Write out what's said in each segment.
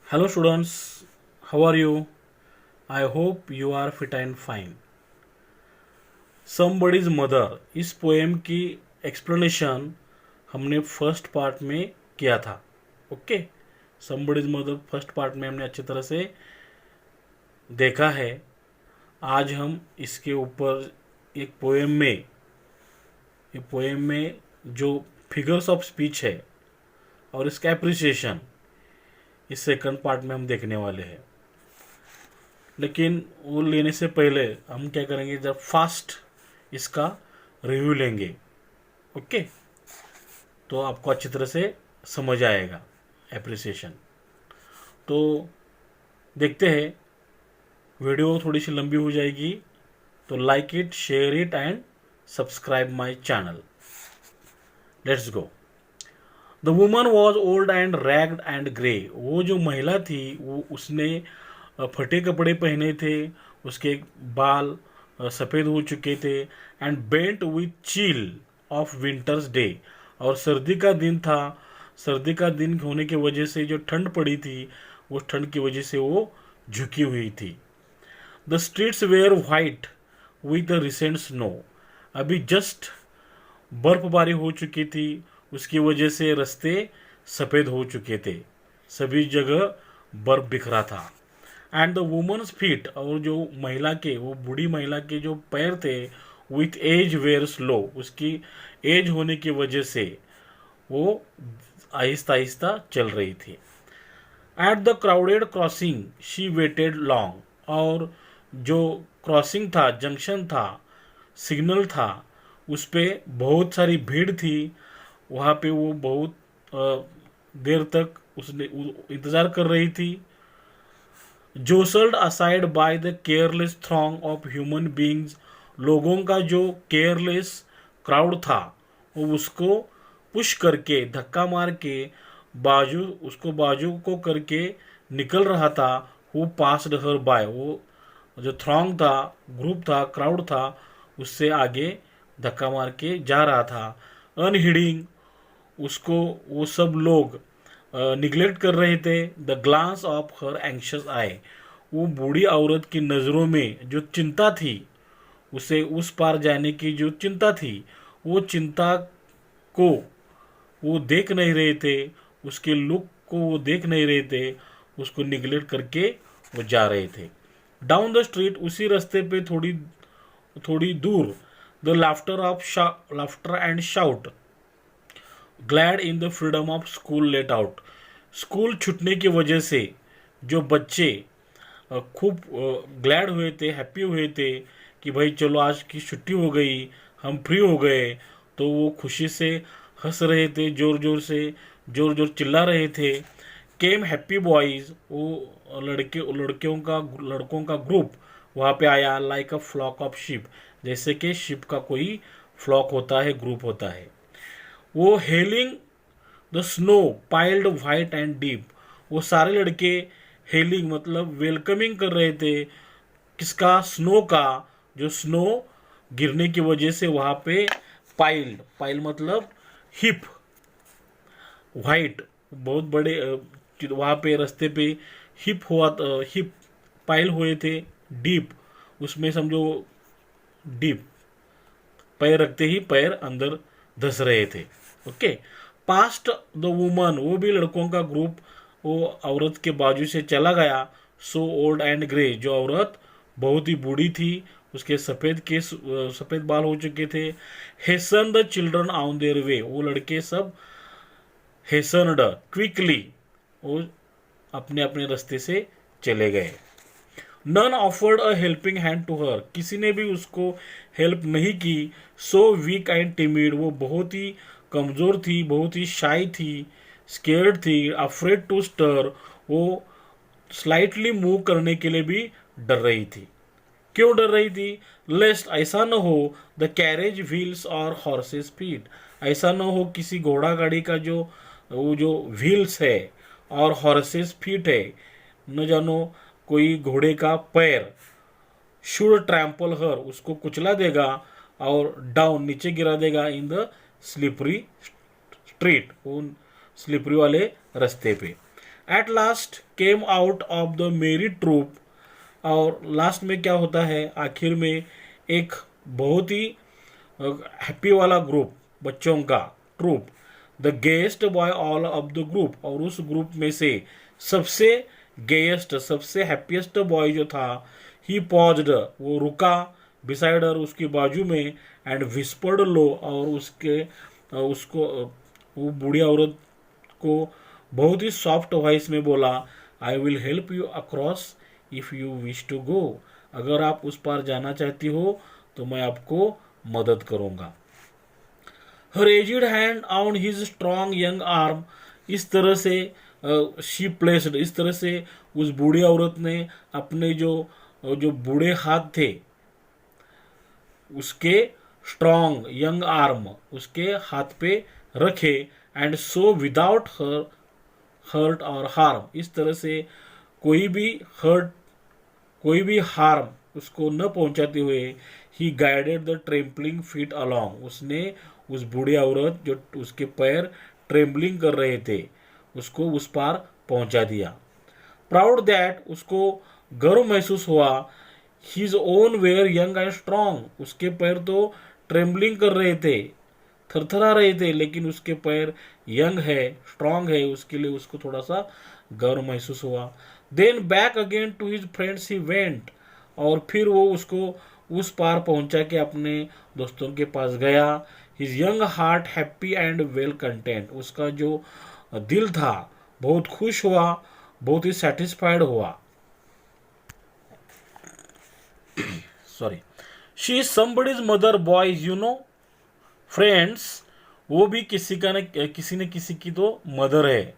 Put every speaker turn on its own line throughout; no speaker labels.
Hello students, how are you? I hope you are fit and fine. Somebody's Mother इस poem की explanation हमने first part में किया था. Okay, Somebody's Mother first part में हमने अच्छी तरह से देखा है. आज हम इसके ऊपर एक पोएम में जो फिगर्स ऑफ स्पीच है और इसका एप्रिसिएशन इस सेकंड पार्ट में हम देखने वाले हैं. लेकिन वो लेने से पहले हम क्या करेंगे, जब फास्ट इसका रिव्यू लेंगे. ओके, तो आपको अच्छी तरह से समझ आएगा एप्रिसिएशन. तो देखते हैं, वीडियो थोड़ी सी लंबी हो जाएगी तो like it, share it and subscribe my channel. Let's go. The woman was old and ragged and grey. वो जो महिला थी वो उसने फटे कपड़े पहने थे, उसके बाल सफ़ेद हो चुके थे. And bent with chill of winter's day. और सर्दी का दिन था. सर्दी का दिन होने की वजह से जो ठंड पड़ी थी, उस ठंड की वजह से वो झुकी हुई थी. The streets wear white with the recent snow. अभी जस्ट बर्फबारी हो चुकी थी, उसकी वजह से रास्ते सफ़ेद हो चुके थे, सभी जगह बर्फ बिखरा था. And the woman's feet. और जो महिला के, वो बूढ़ी महिला के जो पैर थे, विथ एज वेयर स्लो. उसकी एज होने की वजह से वो आहिस्ता आहिस्ता चल रही थी. Eight the crowded crossing she waited long. और जो क्रॉसिंग था, जंक्शन था, सिग्नल था, उस पर बहुत सारी भीड़ थी. वहाँ पे वो बहुत देर तक उसने इंतज़ार कर रही थी. Jostled aside by the careless throng of human beings. लोगों का जो केयरलेस क्राउड था, वो उसको पुश करके, धक्का मार के, बाजू को करके निकल रहा था. वो पास्ड हर बाय. वो जो थ्रॉन्ग था, ग्रुप था, क्राउड था, उससे आगे धक्का मार के जा रहा था. अनहिडिंग. उसको वो सब लोग निगलेक्ट कर रहे थे. The glance of her anxious eye. वो बूढ़ी औरत की नज़रों में जो चिंता थी, उसे उस पार जाने की जो चिंता थी, वो चिंता को वो देख नहीं रहे थे. उसके लुक को वो देख नहीं रहे थे. उसको निगलेक्ट करके वो जा रहे थे. Down the street. उसी रास्ते पे थोड़ी थोड़ी दूर. The laughter and shout. Glad in the freedom of school let out. School छूटने की वजह से जो बच्चे खूब ग्लैड हुए थे, हैप्पी हुए थे कि भाई चलो आज की छुट्टी हो गई, हम फ्री हो गए. तो वो खुशी से हंस रहे थे, जोर जोर चिल्ला रहे थे. Came happy boys. वो लड़कों का ग्रुप वहाँ पे आया. Like a flock of sheep. जैसे कि शिप का कोई फ्लॉक होता है, ग्रुप होता है. वो hailing the snow piled white and deep. वो सारे लड़के हेलिंग मतलब वेलकमिंग कर रहे थे. किसका? स्नो का. जो स्नो गिरने की वजह से वहाँ पे पाइल मतलब हिप, वाइट, बहुत बड़े वहाँ पे रास्ते पे हिप पाइल हुए थे. डीप, उसमें समझो डीप, पैर रखते ही पैर अंदर धस रहे थे. ओके. Past the woman. वो भी लड़कों का ग्रुप वो औरत के बाजू से चला गया. सो ओल्ड एंड ग्रे. जो औरत बहुत ही बूढ़ी थी, उसके सफ़ेद बाल हो चुके थे. हेसन द चिल्ड्रन ऑन देयर वे. वो लड़के सब हेसनड क्विकली, वो अपने अपने रास्ते से चले गए. None offered a helping hand to her. किसी ने भी उसको हेल्प नहीं की. So weak and timid. वो बहुत ही कमज़ोर थी, बहुत ही शाई थी, स्केर्ड थी, अफ्रेड टू स्टर. वो स्लाइटली मूव करने के लिए भी डर रही थी. क्यों डर रही थी? लेस्ट ऐसा न हो द कैरेज व्हील्स और हॉर्सेस फीट. ऐसा न हो किसी घोड़ा गाड़ी का जो वो जो व्हील्स है और हॉर्सेस फीट है, न जानो कोई घोड़े का पैर शुड ट्रैम्पल हर. उसको कुचला देगा और डाउन नीचे गिरा देगा इन द स्लिपरी स्ट्रीट. उन स्लिपरी वाले रास्ते पे. At last came out of the मेरी ट्रूप, और लास्ट में क्या होता है, आखिर में एक बहुत ही हैप्पी वाला ग्रुप, बच्चों का troop, the gayest boy all of the group, और उस ग्रुप में से सबसे गेस्ट, सबसे हैप्पीएस्ट बॉय जो था, ही पॉज्ड, वो रुका, बिसाइड हर, उसकी बाजू में, एंड विस्पर्ड लो, और उसको वो बूढ़ी औरत को बहुत ही सॉफ्ट वॉइस में बोला, I will help you across if you wish to go, अगर आप उस पार जाना चाहती हो तो मैं आपको मदद करूंगा। Her aged hand on his strong young arm, इस तरह से शी प्लेस्ड, इस तरह से उस बूढ़ी औरत ने अपने जो जो बूढ़े हाथ थे उसके स्ट्रॉन्ग यंग आर्म उसके हाथ पे रखे, and so without hurt or harm, इस तरह से कोई भी हर्ट, कोई भी हार्म उसको न पहुंचाते हुए, ही guided the trampling feet along, उसने उस बूढ़ी औरत जो उसके पैर ट्रेम्बलिंग कर रहे थे उसको उस पार पहुंचा दिया। प्राउड दैट, उसको गर्व महसूस हुआ, his own were young and strong, उसके पैर तो ट्रेम्बलिंग कर रहे थे, थरथरा रहे थे, लेकिन उसके पैर यंग है, स्ट्रांग है, उसके लिए उसको थोड़ा सा गर्व महसूस हुआ। Then back again to his friends he went, और फिर वो उसको उस पार पहुंचा के अपने दोस्तों के पास गया। His young heart happy and well content, उसका जो दिल था बहुत खुश हुआ, बहुत ही सेटिस्फाइड हुआ। Sorry, she is somebody's mother boys you no, friends, वो भी किसी का न किसी की तो मदर है।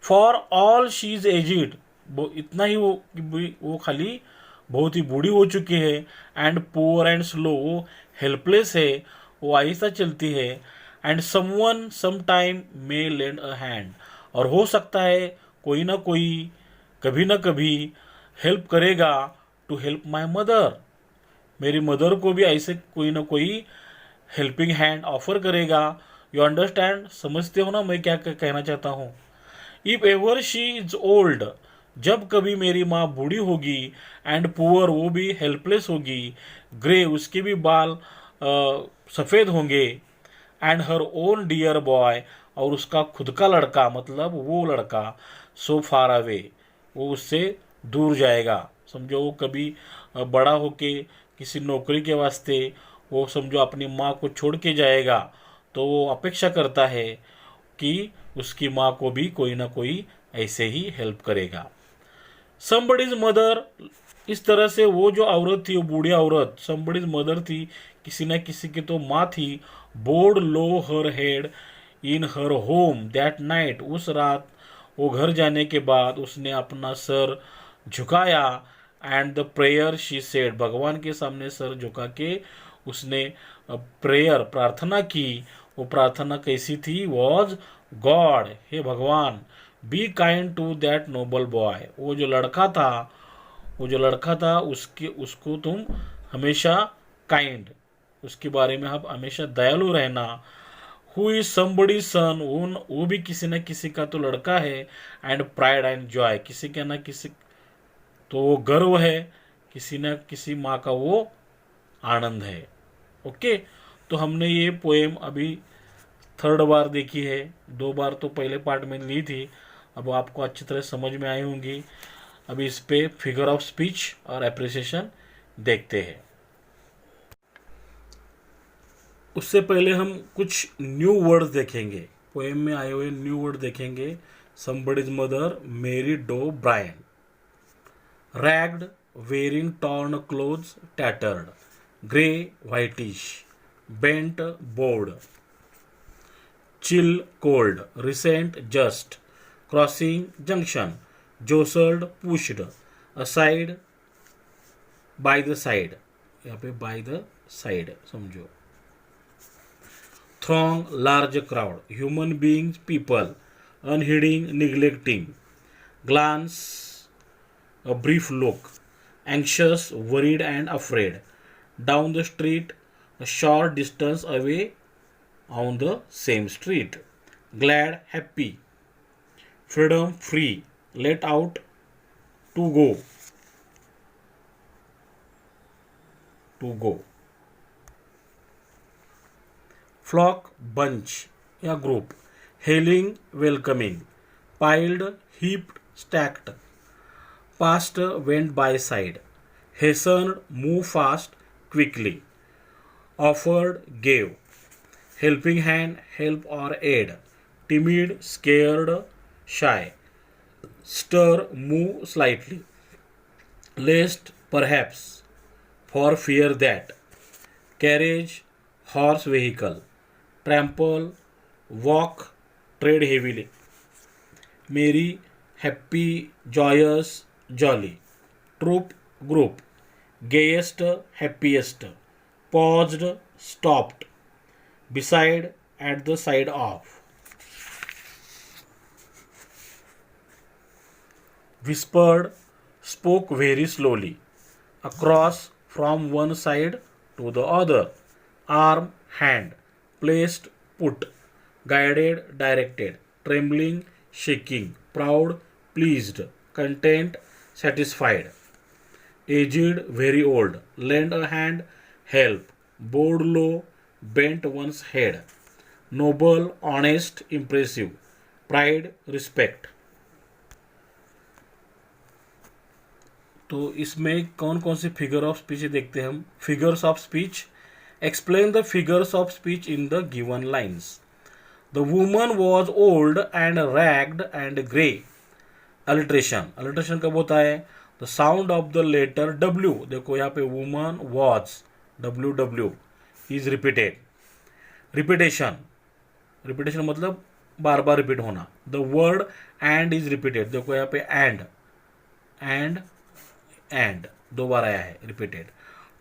For all she is edged, वो इतना ही वो खाली बहुत ही बूढ़ी हो चुकी है, एंड पुअर एंड स्लो, वो हेल्पलेस है, वो आहिस्ता चलती है, and someone some time may lend a hand, और हो सकता है कोई ना कोई कभी ना कभी हेल्प करेगा, टू हेल्प माई मदर, मेरी मदर को भी ऐसे कोई ना कोई हेल्पिंग हैंड ऑफर करेगा। यू अंडरस्टैंड, समझते हो ना मैं क्या कहना चाहता हूँ। If ever she is old, जब कभी मेरी माँ बूढ़ी होगी, एंड पुअर, वो भी हेल्पलेस होगी, ग्रे, उसके भी बाल सफ़ेद होंगे, and her own dear boy, और उसका खुद का लड़का, मतलब वो लड़का, सो फार अवे, वो उससे दूर जाएगा, समझो वो कभी बड़ा होके किसी नौकरी के वास्ते वो समझो अपनी माँ को छोड़ के जाएगा, तो वो अपेक्षा करता है कि उसकी माँ को भी कोई ना कोई ऐसे ही हेल्प करेगा। समबडीज मदर, इस तरह से वो जो औरत थी, वो बूढ़ी औरत समबडीज मदर थी, किसी न किसी की तो माँ थी। Bowed low her head in her home that night, उस रात वो घर जाने के बाद उसने अपना सर झुकाया, and the prayer she said, भगवान के सामने सर झुका के उसने प्रेयर, प्रार्थना की। वो प्रार्थना कैसी थी, वॉज गॉड, हे भगवान, be kind to that noble boy, वो जो लड़का था उसको तुम हमेशा काइंड, उसके बारे में आप हमेशा दयालु रहना। हु इज समबडी सन, वो भी किसी न किसी का तो लड़का है, एंड प्राइड एंड जॉय, किसी का ना किसी तो वो गर्व है, किसी न किसी माँ का वो आनंद है। ओके, तो हमने ये पोएम अभी थर्ड बार देखी है, 2 बार तो पहले पार्ट में ली थी, अब आपको अच्छी तरह समझ में आई होंगी। अभी इस पे फिगर ऑफ स्पीच और एप्रिसिएशन देखते हैं। उससे पहले हम कुछ न्यू वर्ड्स देखेंगे, पोएम में आए हुए न्यू वर्ड देखेंगे। Somebody's mother, Mary Dow Brine, ragged, wearing torn clothes, tattered, grey, whitish, bent, bowed, chill, cold, recent, just, crossing, junction, jostled, pushed, aside, by the side, यहाँ पे by the side समझो। throng, large crowd, human beings, people, unheeding, neglecting, glance, a brief look, anxious, worried and afraid, down the street, a short distance away, on the same street, glad, happy, freedom free, let out to go, to go. Flock bunch या group, hailing welcoming, piled heaped stacked, passed went by side, hastened move fast quickly, offered gave, helping hand help or aid, timid scared shy, stir move slightly, lest perhaps, for fear that, carriage horse vehicle, trample walk tread heavily, merry happy joyous jolly, troop group, gayest happiest, paused stopped, beside at the side of, whispered spoke very slowly, across from one side to the other, arm hand, placed put, guided directed, trembling shaking, proud pleased, content satisfied, aged very old, lend a hand help, bowed low bent one's head, noble honest impressive, pride respect. तो इसमें कौन कौन सी figure of speech देखते हैं हम. Figures of speech, explain the figures of speech in the given lines. The woman was old and ragged and grey. Alliteration, alliteration कब होता है? The sound of the letter W, देखो यहाँ पे woman was, W W is repeated. Repetition, repetition मतलब बार बार repeat होना. The word and is repeated, देखो यहाँ पे एंड एंड दो बार आया है, रिपीटेड.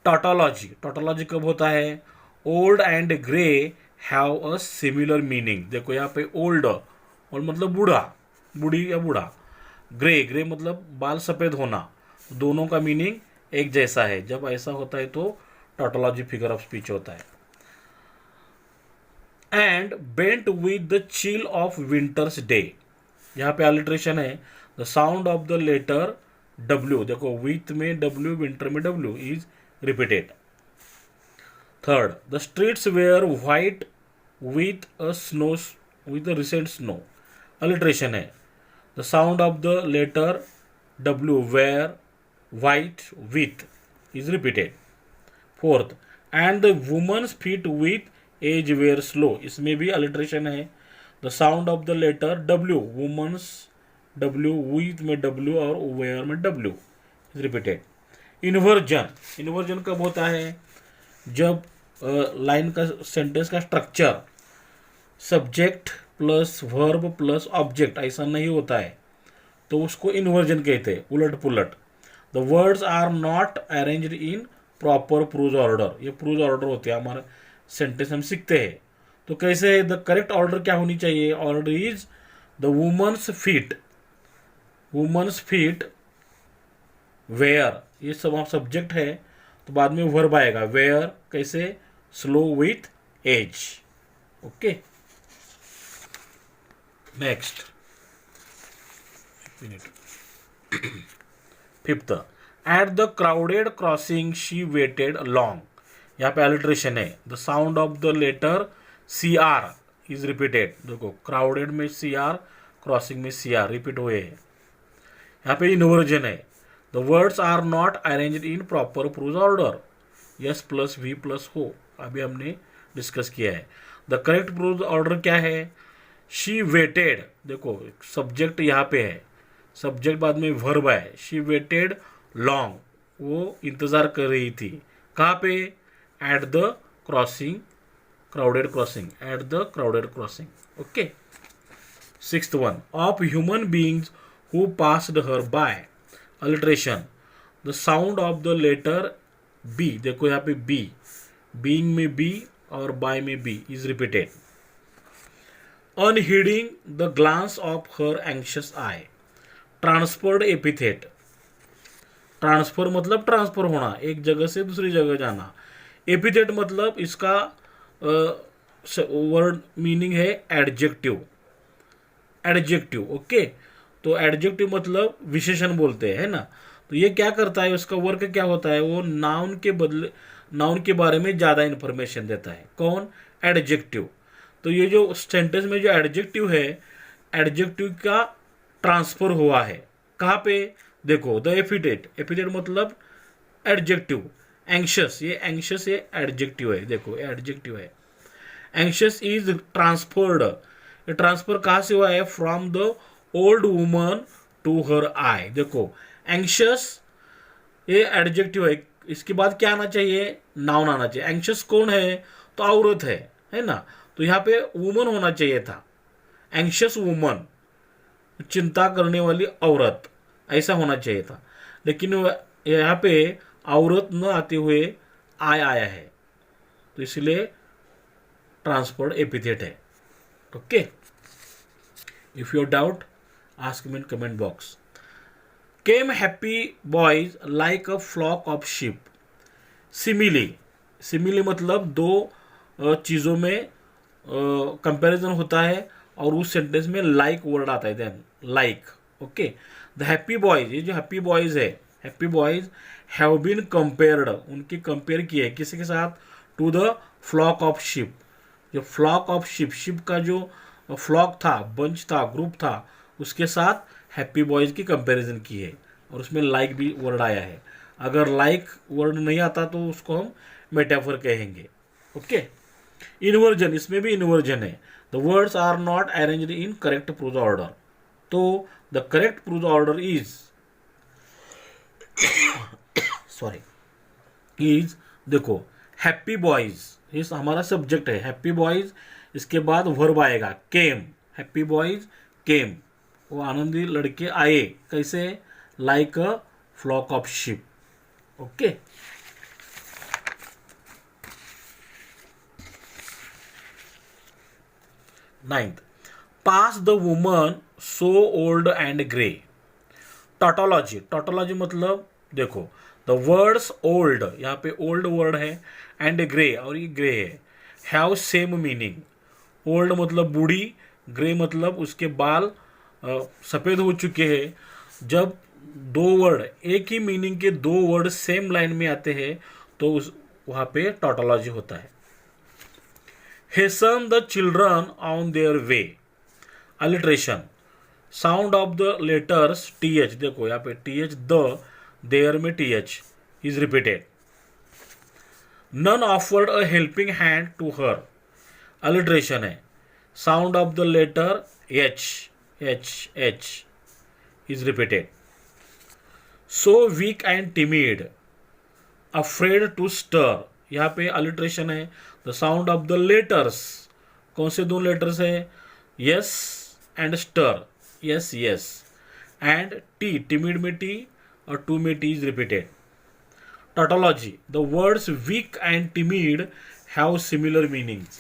टॉटोलॉजी, टॉटोलॉजी कब होता है? Old and grey have a similar meaning, देखो यहाँ पे ओल्ड, ओल्ड मतलब बूढ़ा, बूढ़ी या बूढ़ा. ग्रे, ग्रे मतलब बाल सफ़ेद होना, दोनों का मीनिंग एक जैसा है. जब ऐसा होता है तो टॉटोलॉजी फिगर ऑफ स्पीच होता है. And bent with the chill of winter's day, यहाँ पे अलिट्रेशन है. The sound of the letter W, देखो विथ में डब्ल्यू, विंटर में W is repeated. Third, the streets were white with a snow, with a recent snow. Alliteration है. The sound of the letter W were white with is repeated. Fourth, and the woman's feet with age were slow, इसमें भी alliteration है. The sound of the letter W, woman's W, with में W और were में W is repeated. Inversion, inversion कब होता है? जब लाइन का, सेंटेंस का structure subject plus verb plus object ऐसा नहीं होता है तो उसको इन्वर्जन कहते हैं, उलट पुलट. The words are not arranged in proper prose order, ये प्रूज ऑर्डर होते हैं हमारे सेंटेंस हम सीखते हैं. तो कैसे है? द करेक्ट ऑर्डर क्या होनी चाहिए? Order is the woman's feet, woman's feet were, ये सब आप सब्जेक्ट है तो बाद में वर्ब आएगा. वेयर कैसे? Slow with age. Okay, next. Fifth, at the crowded crossing she waited long, यहाँ पे अलिट्रेशन है. The sound of the letter C R is repeated, देखो क्राउडेड में सी आर, क्रॉसिंग में सी आर रिपीट हुए हैं. यहाँ पे इन्वर्जन है. The words are not arranged in proper prose order, S plus V plus O, अभी हमने डिस्कस किया है. द करेक्ट प्रूज ऑर्डर क्या है? शी वेटेड, देखो सब्जेक्ट यहाँ पे है, सब्जेक्ट बाद में वर्ब है. शी वेटेड लॉन्ग, वो इंतज़ार कर रही थी. कहाँ पे? At the crossing, crowded crossing, at the crowded crossing. Okay. Sixth one, of human beings who passed her by. Alliteration, the sound of the letter B, देखो यहाँ पे बी, बीइंग में बी और बाय में B is repeated. Unheeding the glance of her anxious eye. Transferred epithet, transfer मतलब transfer होना, एक जगह से दूसरी जगह जाना. एपिथेट मतलब इसका वर्ड मीनिंग है एडजेक्टिव. Adjective, okay. तो एडजेक्टिव मतलब विशेषण बोलते हैं, है ना। तो ये क्या करता है, उसका वर्क क्या होता है, वो नाउन के बदले नाउन के बारे में ज़्यादा इंफॉर्मेशन देता है। कौन, एडजेक्टिव। तो ये जो सेंटेंस में जो एडजेक्टिव है, एडजेक्टिव का ट्रांसफर हुआ है कहाँ पे, देखो द एफिडेट, एफिडेट मतलब एडजेक्टिव। एंग्शियस, ये एंग्शियस ये एडजेक्टिव है, देखो एडजेक्टिव है। एंग्शियस इज ट्रांसफर्ड, ये ट्रांसफर कहाँ से हुआ है, from the old woman to her eye. देखो एंग्शियस ये एडजेक्टिव है, इसके बाद क्या आना चाहिए, नाउन आना चाहिए। एंग्शियस कौन है, तो औरत है ना। तो यहाँ पे वुमन होना चाहिए था, एंग्शियस वुमन, चिंता करने वाली औरत, ऐसा होना चाहिए था। लेकिन यहाँ पे औरत न आते हुए आया है, तो इसलिए ट्रांसफर्ड एपिथेट है, okay. If your doubt ask me in comment box. Came happy boys like a flock of sheep. Simile, simile मतलब दो चीज़ों में कंपैरिजन होता है और उस सेंटेंस में लाइक वर्ड आता है, then like, okay. The happy boys, ये जो हैप्पी बॉयज है, happy boys have been compared, उनकी कंपेयर की है किसी के साथ, to the flock of sheep. जो फ्लॉक ऑफ शिप, शिप का जो फ्लॉक था, बंच था, ग्रुप था, उसके साथ हैप्पी बॉयज की कंपैरिजन की है, और उसमें लाइक भी वर्ड आया है। अगर लाइक वर्ड नहीं आता तो उसको हम मेटाफर कहेंगे, ओके। इन्वर्जन, इसमें भी इन्वर्जन है। The words are not arranged in correct prose order, तो the correct prose order is sorry is, देखो हैप्पी बॉयज, ये हमारा सब्जेक्ट है हैप्पी बॉयज, इसके बाद वर्ब आएगा केम, हैप्पी बॉयज केम, वो आनंदी लड़के आए, कैसे, like a flock of sheep, okay. Ninth, pass the woman so old and grey. Tautology, tautology मतलब देखो द वर्ड्स ओल्ड, यहाँ पे ओल्ड वर्ड है, एंड ग्रे, और ये ग्रे है, हैव सेम मीनिंग। ओल्ड मतलब बूढ़ी, ग्रे मतलब उसके बाल सफ़ेद हो चुके हैं। जब दो वर्ड, एक ही मीनिंग के दो वर्ड सेम लाइन में आते हैं तो उस वहाँ पे टॉटोलॉजी होता है। Hastened the children on their way. Alliteration, sound of the letters T H, देखो यहाँ पे टी एच, द, देयर में T H is repeated. None offered a helping hand to her, alliteration है, sound of the letter H, H H is repeated. So weak and timid, afraid to stir, यहाँ पे alliteration है, the sound of the letters, कौन से दो letters है, S and stir, yes yes, and T, timid में T और to में T is repeated. Tautology, the words weak and timid have similar meanings,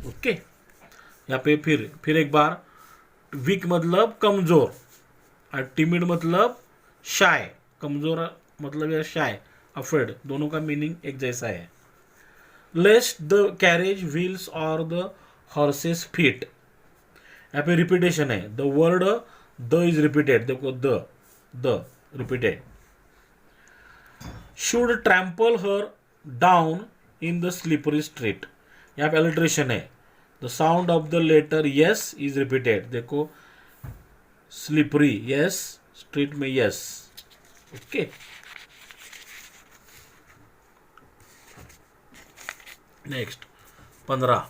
okay. यहाँ पे फिर एक बार, वीक मतलब कमजोर और टिमिड मतलब शाय, कमजोर मतलब या शाय, अफ्रेड, दोनों का मीनिंग एक जैसा है। Lest the carriage wheels or the horses feet, यहाँ पे रिपीटेशन है, the word the is repeated, देखो the repeated. Should trample her down in the slippery street, यहाँ पे अलिट्रेशन है, the sound of the letter S is repeated, देखो slippery S, street में S, okay. Next 15,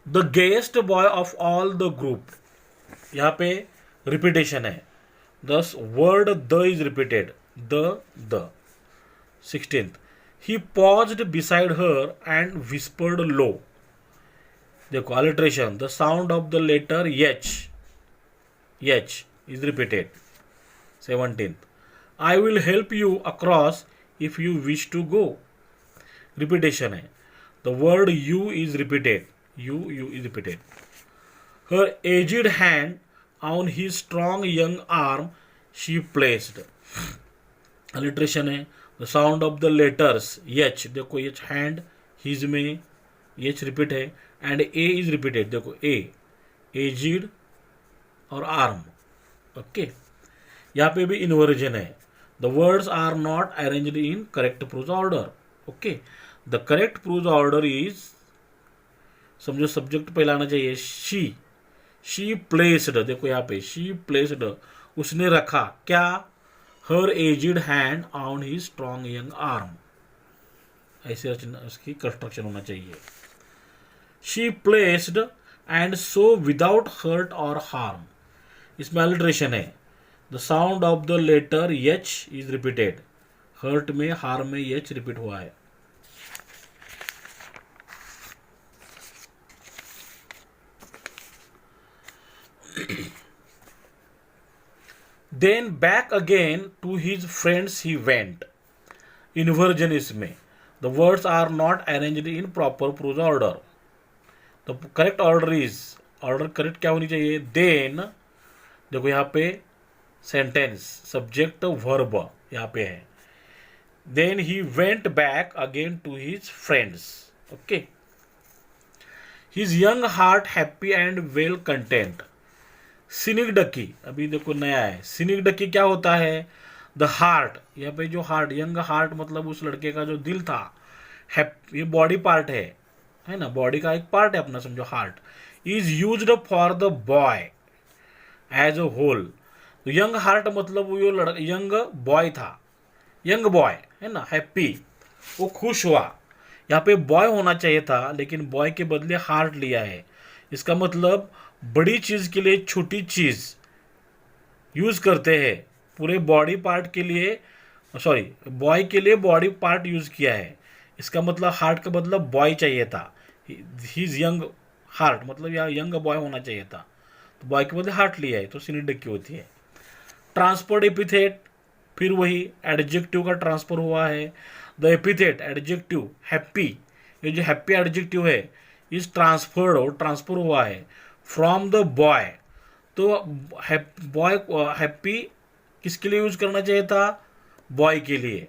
the gayest boy of all the group, यहाँ पे repetition है, this word the is repeated, the. 16th, he paused beside her and whispered low, देखो alliteration, the sound of the letter H, H is repeated. 17th, I will help you across if you wish to go, repetition है, the word you is repeated, you is repeated. Her aged hand on his strong young arm she placed, alliteration है, the sound of the letters H, देखो H hand, his में H repeat है, and A is repeated, देखो A aged और arm. Okay, यहाँ पे भी inversion है. The words are not arranged in correct prose order. Okay, the correct prose order is, समझो सब्जेक्ट पहला आना चाहिए शी प्लेस्ड. देखो यहाँ पे शी प्लेस्ड, उसने रखा क्या, her aged hand on his strong young arm. ऐसे रचना उसकी कंस्ट्रक्शन होना चाहिए. She placed and so without hurt or harm. इसमें अल्ट्रेशन है. The sound of the letter H is repeated. Hurt में हार्म में एच रिपीट हुआ है. Then back again to his friends he went. Inversion इसमें. The words are not arranged in proper prose order. The correct order is, order correct क्या होनी चाहिए, then, देखो यहाँ पे sentence, subject verb यहाँ पे है. Then he went back again to his friends. Okay. His young heart happy and well content. सिनिक डकी, अभी देखो नया है. सिनिक डकी क्या होता है, द हार्ट, यहाँ पे जो हार्ट, यंग हार्ट मतलब उस लड़के का जो दिल था. ये बॉडी पार्ट है ना, बॉडी का एक पार्ट है अपना, समझो heart. Is used for the boy as a whole. तो यंग हार्ट मतलब वो लड़का यंग बॉय था, यंग बॉय है ना, हैप्पी, वो खुश हुआ. यहाँ पे बॉय होना चाहिए था लेकिन बॉय के बदले हार्ट लिया है. इसका मतलब बड़ी चीज के लिए छोटी चीज यूज करते हैं. पूरे बॉडी पार्ट के लिए, सॉरी, बॉय के लिए बॉडी पार्ट यूज किया है. इसका मतलब हार्ट का मतलब बॉय चाहिए था. हिज यंग हार्ट मतलब यहाँ यंग बॉय होना चाहिए था, तो बॉय के बदले हार्ट लिया है, तो सिनिक की होती है. ट्रांसफर्ड एपिथेट, फिर वही एडजेक्टिव का ट्रांसफर हुआ है. द एपिथेट एडजेक्टिव हैप्पी, ये जो हैप्पी एडजेक्टिव है इज ट्रांसफर्ड, और ट्रांसफर हुआ है फ्रॉम द बॉय. तो बॉय हैप्पी किसके लिए यूज करना चाहिए था, बॉय के लिए,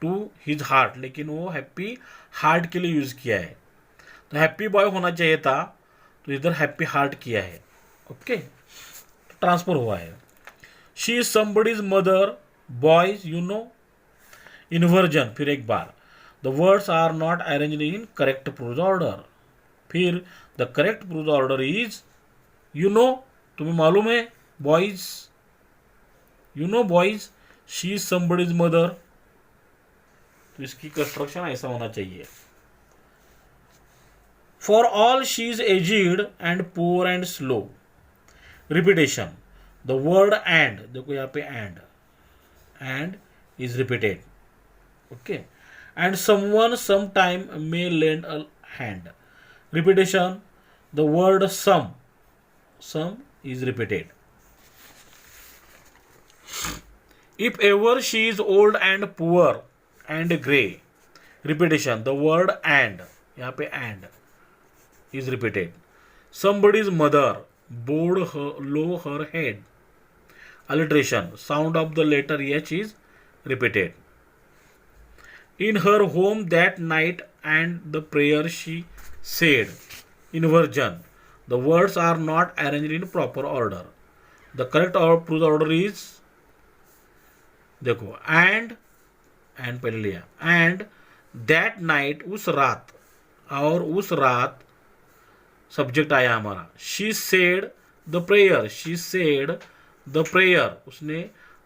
टू हिज हार्ट, लेकिन वो हैप्पी हार्ट के लिए यूज किया है. तो हैप्पी बॉय होना चाहिए था, तो इधर हैप्पी हार्ट किया है. ओके, ट्रांसफर हुआ है. She is somebody's mother, boys you know. Inversion, फिर एक बार, the words are not arranged in correct prose order. फिर the correct prose order is you know, तुम्हें मालूम है, boys you know boys, she is somebody's mother. तो इसकी construction ऐसा होना चाहिए. For all she is aged and poor and slow. Repetition, the word and, देखो यहाँ पे and is repeated. Okay, and someone some time may lend a hand. Repetition, the word some is repeated. If ever she is old and poor and grey. Repetition, the word and, यहाँ पे and is repeated. Somebody's mother bowed low her head. Alliteration, sound of the letter H is repeated. In her home that night and the prayer she said. Inversion, the words are not arranged in proper order. The correct prose order is, देखो and पहले लिया, and that night, उस रात, और उस रात subject आया हमारा. she said the prayer, उसने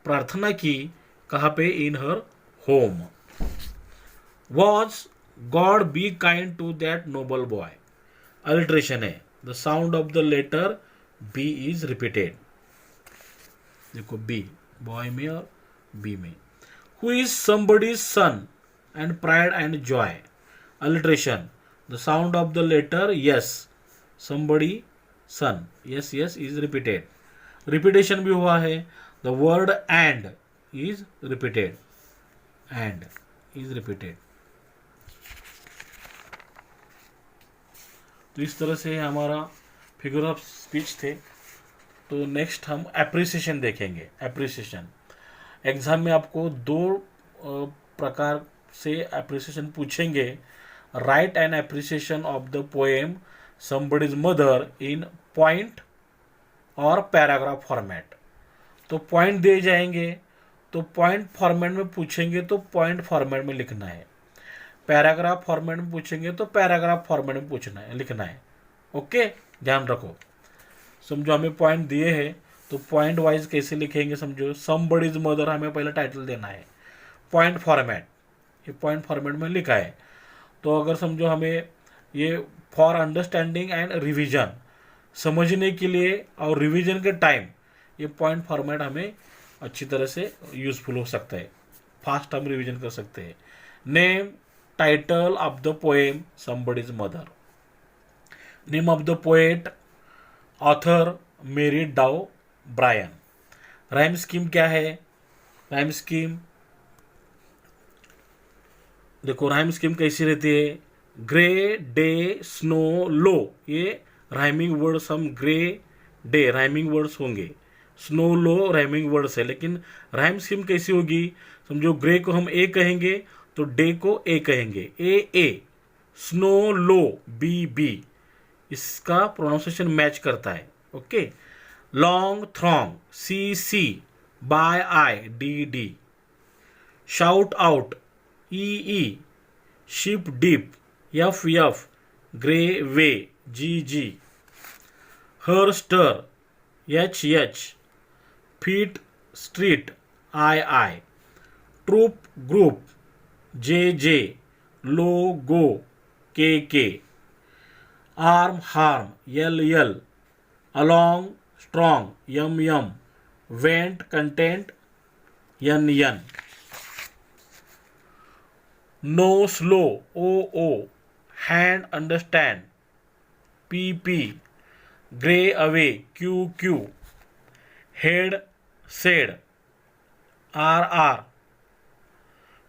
प्रार्थना की, कहाँ पे, in her home. was God be kind to that noble boy. Alliteration है, the sound of the letter B is repeated. देखो B बॉय में और B में. Who is somebody's son and pride and joy. Alliteration, the sound of the letter yes, somebody son, yes is repeated. Repetition भी हुआ है. The word and is repeated. तो इस तरह से हमारा फिगर ऑफ स्पीच थे. तो नेक्स्ट हम एप्रिसिएशन देखेंगे. एप्रिसिएशन एग्जाम में आपको दो प्रकार से एप्रिसिएशन पूछेंगे. Right an appreciation of the poem somebody's mother in point और पैराग्राफ फॉर्मेट। तो पॉइंट दिए जाएंगे तो पॉइंट फॉर्मेट में पूछेंगे तो पॉइंट फॉर्मेट में लिखना है, पैराग्राफ फॉर्मेट में पूछेंगे तो पैराग्राफ फॉर्मेट में पूछना है, लिखना है। ओके, ध्यान रखो। समझो हमें पॉइंट दिए हैं तो पॉइंट वाइज कैसे लिखेंगे, समझो समबडीज मदर हमें पहले टाइटल देना है, पॉइंट फॉर्मेट, ये पॉइंट फॉर्मेट में लिखा है। तो अगर समझो हमें ये फॉर अंडरस्टैंडिंग एंड रिवीजन, समझने के लिए और रिवीजन के टाइम ये पॉइंट फॉर्मेट हमें अच्छी तरह से यूजफुल हो सकता है, फास्ट हम रिवीजन कर सकते हैं। Name title of the poem somebody's mother, name of the poet author मेरी डाउ ब्रायन। राइम स्कीम क्या है, राइम स्कीम देखो, राइम स्कीम कैसी रहती है, ग्रे डे स्नो लो, ये राइमिंग वर्ड्स, हम ग्रे डे राइमिंग वर्ड्स होंगे, स्नो लो राइमिंग वर्ड्स है, लेकिन राइम स्कीम कैसी होगी, समझो ग्रे को हम ए कहेंगे तो डे को ए कहेंगे, A, snow low B B, इसका प्रोनाउंसिएशन मैच करता है। Okay, long throng C by eye D, shout out E, ship deep F, grey way G, her stir H, feet street I, troop group J, low go K, arm harm L, along strong M, went content N, no slow O, hand understand P, grey away Q, head said R,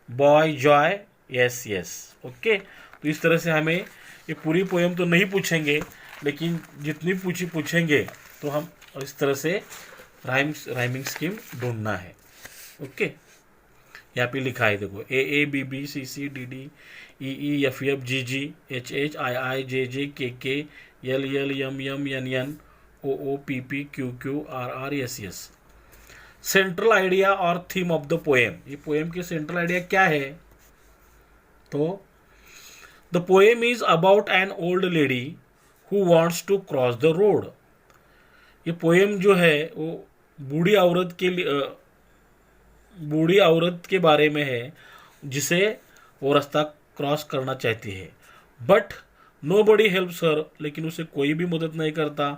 boy joy S. Okay, तो इस तरह से हमें ये पूरी poem तो नहीं पूछेंगे, लेकिन जितनी पूछेंगे तो हम इस तरह से राइमिंग स्कीम ढूंढना है। ओके, यहाँ पे लिखा है देखो, A B B C D E F G H I J K L M N O P Q R S. Central idea और थीम ऑफ द पोएम, ये पोएम की सेंट्रल आइडिया क्या है, तो the poem is about an old lady who wants to cross the road. ये poem जो है वो बूढ़ी औरत के बारे में है, जिसे वो रास्ता क्रॉस करना चाहती है। But nobody helps her, लेकिन उसे कोई भी मदद नहीं करता।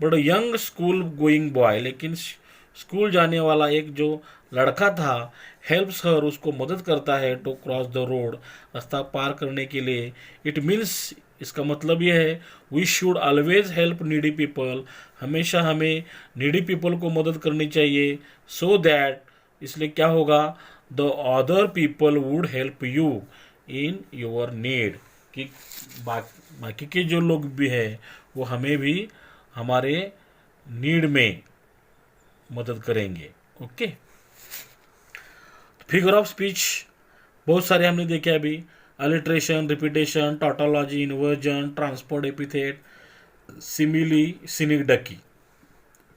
But young school going boy, लेकिन स्कूल जाने वाला एक जो लड़का था, हेल्प्स हर, उसको मदद करता है टू क्रॉस द रोड, रास्ता पार करने के लिए। इट मीन्स, इसका मतलब यह है, we should always help needy people, हमेशा हमें नीडी पीपल को मदद करनी चाहिए। सो दैट, इसलिए क्या होगा, the other people would help you in your need, कि बाकी के जो लोग भी है वो हमें भी हमारे नीड में मदद करेंगे। ओके, फिगर ऑफ स्पीच बहुत सारे हमने देखे अभी, alliteration, repetition, tautology, inversion, transport epithet, simile, synecdoche.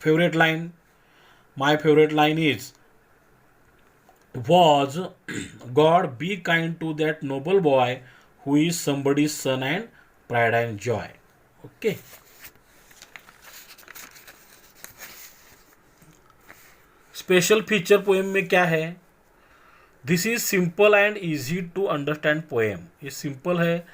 Favourite line, my favourite line is was God be kind to that noble boy who is somebody's son and pride and joy. Okay. Special feature poem में क्या है, this is simple and easy to understand poem. ये simple है,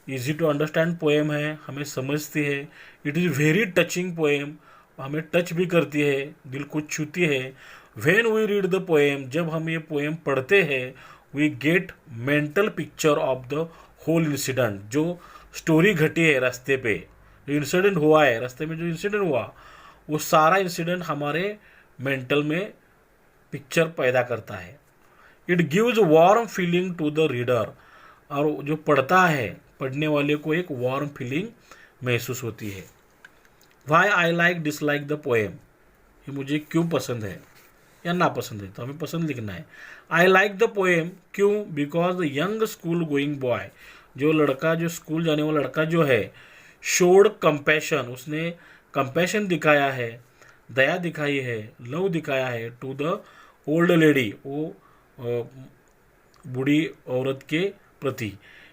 easy to understand poem है, हमें समझती है। It is very touching poem, हमें टच भी करती है, दिल को छूती है। When we read the poem, जब हम ये पोएम पढ़ते हैं, we get mental picture of the whole incident, जो स्टोरी घटी है रास्ते पे, जो इंसिडेंट हुआ है रास्ते में, जो इंसिडेंट हुआ, वो सारा इंसिडेंट हमारे मेंटल में पिक्चर पैदा करता है। It gives warm feeling to the reader, और जो पढ़ता है, पढ़ने वाले को एक वार्म फीलिंग महसूस होती है। Why I like dislike the poem, ये मुझे क्यों पसंद है या ना पसंद है, तो हमें पसंद लिखना है। आई लाइक द पोएम, क्यों, because the young school going boy, जो लड़का, जो स्कूल जाने वाला लड़का जो है, शोड कंपैशन, उसने कंपैशन दिखाया है, दया दिखाई है, लव दिखाया है टू द ओल्ड लेडी, वो बूढ़ी औरत के प्रति।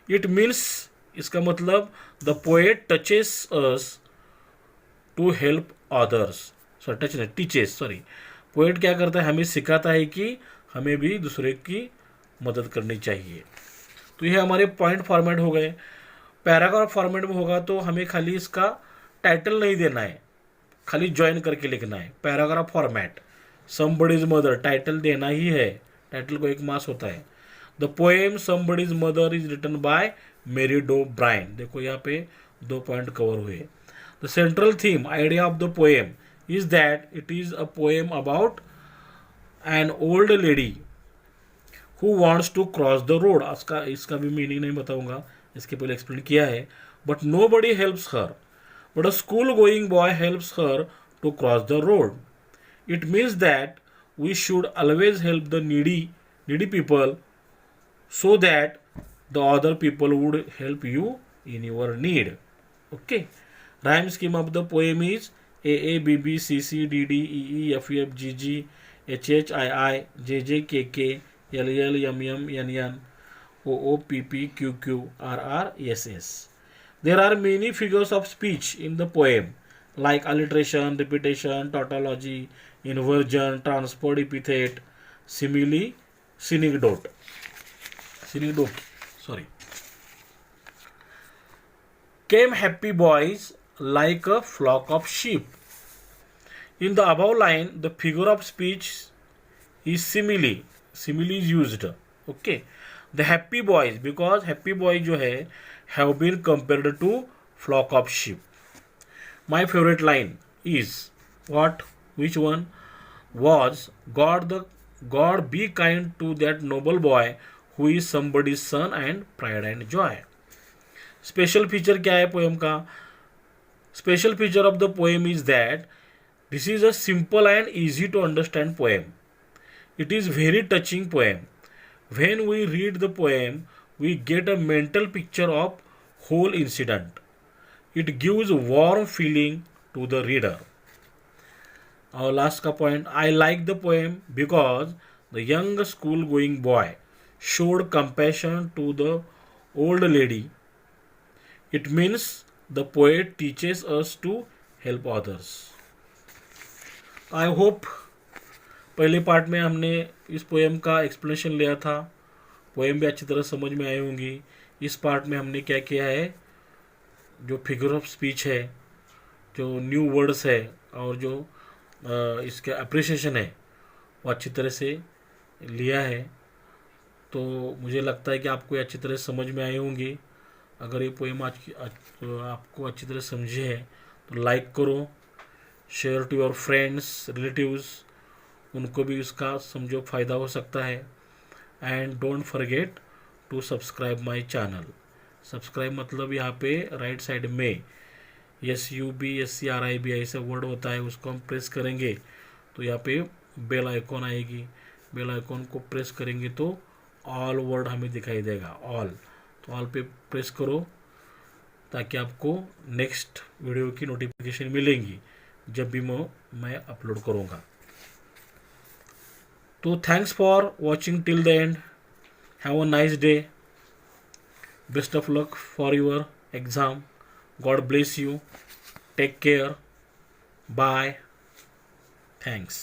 इट मीन्स, इसका मतलब the poet touches us to help others, sorry touch नहीं, टीचेस, सॉरी। पोएट क्या करता है, हमें सिखाता है कि हमें भी दूसरे की मदद करनी चाहिए। तो ये हमारे पॉइंट फॉर्मेट हो गए। पैराग्राफ फॉर्मेट में होगा तो हमें खाली इसका टाइटल नहीं देना है, खाली ज्वाइन करके लिखना है। Paragraph format, somebody's mother, title देना ही है, टाइटल को एक मास होता है। The poem somebody's mother is written by Mary Dow Brine, देखो यहाँ पे 2 पॉइंट कवर हुए। The central theme idea of the poem is that it is a poem about an old lady who wants to cross the road. इसका भी meaning नहीं बताऊंगा, इसके पहले एक्सप्लेन किया है। But nobody helps her, but a school going boy helps her to cross the road. It means that we should always help the needy people so that the other people would help you in your need. Okay, rhyme scheme of the poem is A A B B C C D D E E F F G G H H I I J J K K L L M M N N O O P P Q Q R R S S. There are many figures of speech in the poem like alliteration, repetition, tautology, inversion, transposed epithet, simile, synecdoche. Sorry. Came happy boys like a flock of sheep. In the above line, the figure of speech is simile. Simile is used. Okay. The happy boys, because happy boy जो है have been compared to flock of sheep. My favorite line is what? Which one? Was God be kind to that noble boy who is somebody's son and pride and joy. Special feature क्या है poem का? Special feature of the poem is that this is a simple and easy to understand poem. It is very touching poem. When we read the poem we get a mental picture of whole incident. It gives warm feeling to the reader. Our last ka point, I like the poem because the young school going boy showed compassion to the old lady. It means the poet teaches us to help others. I hope पहले part में हमने इस poem का explanation लिया था, poem भी अच्छी तरह समझ में आई होंगी. इस पार्ट में हमने क्या किया है, जो फिगर ऑफ स्पीच है, जो न्यू वर्ड्स है और जो इसका अप्रिसिएशन है वो अच्छी तरह से लिया है. तो मुझे लगता है कि आपको ये अच्छी तरह समझ में आई होंगी. अगर ये पोएम आपको अच्छी तरह समझे है तो लाइक करो, share to your friends, relatives, उनको भी इसका समझो फ़ायदा हो सकता है. And don't forget to subscribe my channel. Subscribe मतलब यहाँ पे राइट साइड में SUBSCRIB ऐसा वर्ड होता है, उसको हम प्रेस करेंगे तो यहाँ पे बेल आइकॉन आएगी. बेल आइकॉन को प्रेस करेंगे तो ऑल वर्ड हमें दिखाई देगा, ऑल. तो ऑल पे प्रेस करो ताकि आपको नेक्स्ट वीडियो की नोटिफिकेशन मिलेंगी जब भी मैं अपलोड करूँगा. तो thanks for watching till the end. Have a nice day. Best of luck for your exam. God bless you. Take care. Bye. Thanks.